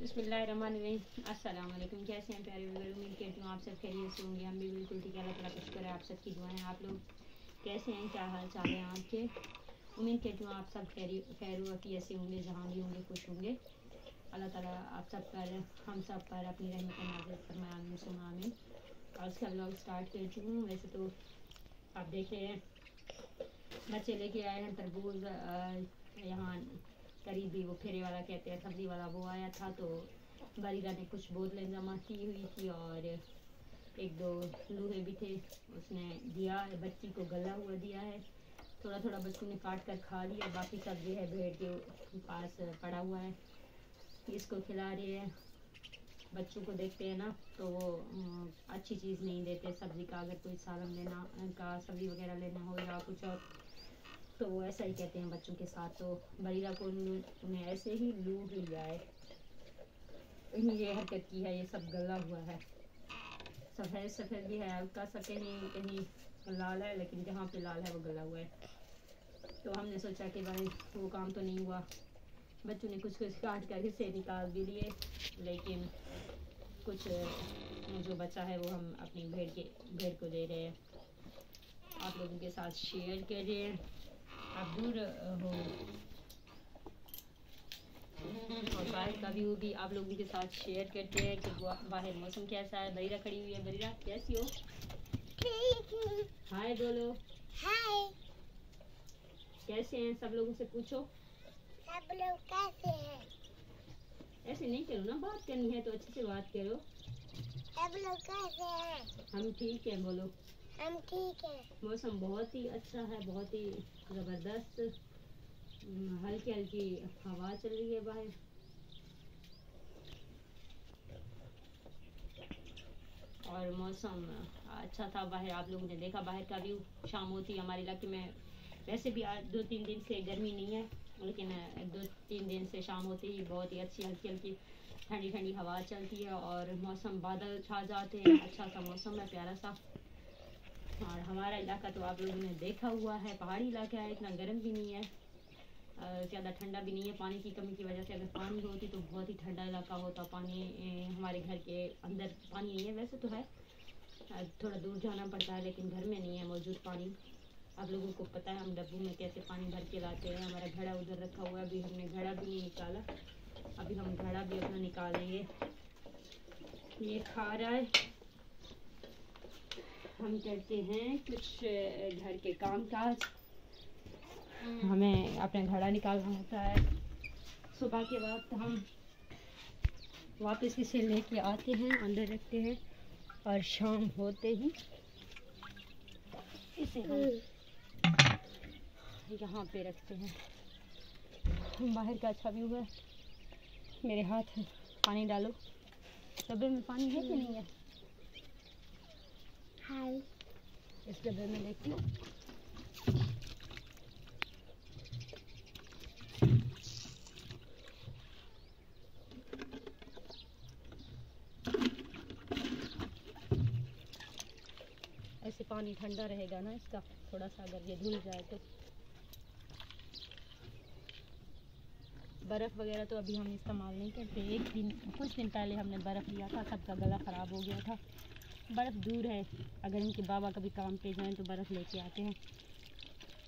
बिस्मिल्लाहिर्रहमानिर्रहीम। अस्सलाम वालेकुम। कैसे हैं प्यारे व्यूअर? उम्मीद करती हूँ आप सब खैरियत से होंगे। हम भी बिल्कुल ठीक है। अल्लाह ताला का शुक्र है, आप सबकी दुआएं। आप लोग कैसे हैं? क्या हाल चाल है आपके? उम्मीद करती हूँ आप सब खैर वफ़ियत से होंगे, जहाँ भी होंगे खुश होंगे। अल्लाह ताला आप सब पर, हम सब पर अपनी रहमत नाज़िल फरमाए। आमीन सुम्मा आमीन। आज का व्लॉग स्टार्ट करती हूँ। वैसे तो आप देख रहे हैं बच्चे लेके आए हैं तरबूज। यहाँ करीबी वो फेरे वाला कहते हैं, सब्जी वाला, वो आया था तो बरीदा ने कुछ बोतलें जमा की हुई थी और एक दो लूहे भी थे, उसने दिया है। बच्ची को गला हुआ दिया है। थोड़ा थोड़ा बच्चों ने काट कर खा लिया, बाकी सब जो है भेड़ के पास पड़ा हुआ है, इसको खिला रहे हैं। बच्चों को देखते हैं ना तो वो अच्छी चीज़ नहीं देते सब्ज़ी का। अगर कोई सालन लेना का, सब्ज़ी वगैरह लेना हो या कुछ और, तो वो ऐसा ही कहते हैं बच्चों के साथ। तो बरीदा को उन्हें ऐसे ही लूट लिया है, ये हरकत की है। ये सब गला हुआ है, सफ़ेद सफ़ेद भी है, हल्का सा कहीं कहीं लाल है, लेकिन जहाँ पे लाल है वो गला हुआ है। तो हमने सोचा कि भाई वो काम तो नहीं हुआ। बच्चों ने कुछ कुछ काट कर इसे निकाल भी लिए, लेकिन कुछ जो बचा है वो हम अपनी भेड़ को दे रहे हैं, आप लोगों के साथ शेयर कर रहे हैं। आप दूर हो और बाहर का व्यू भी आप लोगों के साथ शेयर करते हैं कि बाहर मौसम कैसा है। बरीरा खड़ी हुई है। बरीरा कैसी हो? हाय बोलो। हाय। कैसे हैं सब? लोगों से पूछो सब लोग कैसे हैं? ऐसे नहीं करो ना, बात करनी है तो अच्छे से बात करो। सब लोग कैसे हैं? हम ठीक हैं। बोलो। हम ठीक हैं। मौसम बहुत ही अच्छा है, बहुत ही ज़बरदस्त। हल्की हल्की हवा चल रही है बाहर। और मौसम अच्छा था बाहर। आप लोगों ने देखा बाहर का व्यू। शाम होती हमारे इलाके में, वैसे भी आज 2-3 दिन से गर्मी नहीं है, लेकिन 2-3 दिन से शाम होते ही बहुत ही अच्छी हल्की हल्की ठंडी ठंडी हवा चलती है और मौसम, बादल छा जाते हैं। अच्छा सा मौसम है, प्यारा सा। और हमारा इलाका तो आप लोगों ने देखा हुआ है, पहाड़ी इलाका है, इतना गर्म भी नहीं है, ज़्यादा ठंडा भी नहीं है। पानी की कमी की वजह से अगर पानी होती तो बहुत ही ठंडा इलाका होता। पानी हमारे घर के अंदर पानी नहीं है, वैसे तो है, थोड़ा दूर जाना पड़ता है, लेकिन घर में नहीं है मौजूद पानी। आप लोगों को पता है हम डब्बू में कैसे पानी भर के लाते हैं। हमारा घड़ा उधर रखा हुआ है, अभी हमने घड़ा भी नहीं निकाला, अभी हम घड़ा भी अपना निकालेंगे। ये खा रहा है। हम करते हैं कुछ घर के काम काज। हमें अपना घड़ा निकालना होता है। सुबह के वक्त हम वापस इसे लेके आते हैं, अंदर रखते हैं और शाम होते ही इसे हम यहाँ पे रखते हैं। बाहर का अच्छा व्यू है। मेरे हाथ पानी डालो। डब्बे में पानी है कि नहीं है? हाय। इस डब्बे में देखती हूँ। ऐसे पानी ठंडा रहेगा ना इसका, थोड़ा सा अगर ये धुल जाए तो। बर्फ़ वगैरह तो अभी हम इस्तेमाल नहीं करते। कुछ दिन पहले हमने बर्फ़ लिया था, सबका गला ख़राब हो गया था। बर्फ़ दूर है, अगर इनके बाबा कभी काम पे जाएं तो बर्फ़ लेके आते हैं।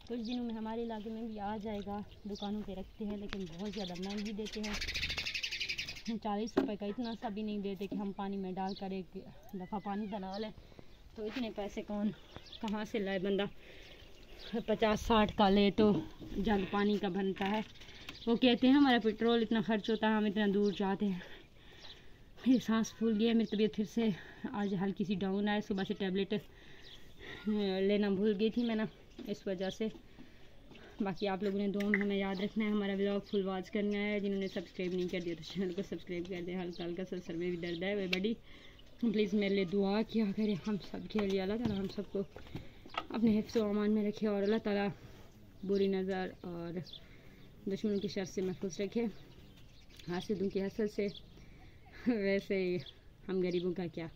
कुछ दिनों में हमारे इलाके में भी आ जाएगा। दुकानों पे रखते हैं, लेकिन बहुत ज़्यादा महंगी देते हैं। 40 रुपये का इतना सा भी नहीं देते कि हम पानी में डाल कर एक दफ़ा पानी बना लें। तो इतने पैसे कौन कहाँ से लाए बंदा? 50-60 का ले तो जग पानी का बनता है। वो कहते हैं हमारा पेट्रोल इतना खर्च होता है, हम इतना दूर जाते हैं। मेरी सांस फूल गई है, मेरी तबीयत फिर से आज हल्की सी डाउन है। सुबह से टैबलेट लेना भूल गई थी मैं ना, इस वजह से। बाकी आप लोगों ने दुआ में हमें याद रखना है, हमारा व्लॉग फुल वॉच करना है। जिन्होंने सब्सक्राइब नहीं कर दिया तो चैनल को सब्सक्राइब कर दें। हल्का हल्का सा सर में भी दर्द है वे बड़ी, प्लीज़ मेरे लिए दुआ किया करें। हम सब के लिए अल्लाह ताला हम सबको अपने हिफ्ज़ व अमान में रखे और अल्लाह ताला बुरी नज़र और दुश्मनों की शर से महफूज रखे, हासिदों की हसद से। वैसे हम गरीबों का क्या।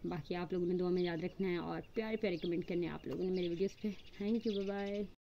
बाकी आप लोगों ने दुआ में याद रखना है और प्यारे प्यारे कमेंट करने हैं आप लोगों ने मेरे वीडियोस पे। Thank you, bye bye.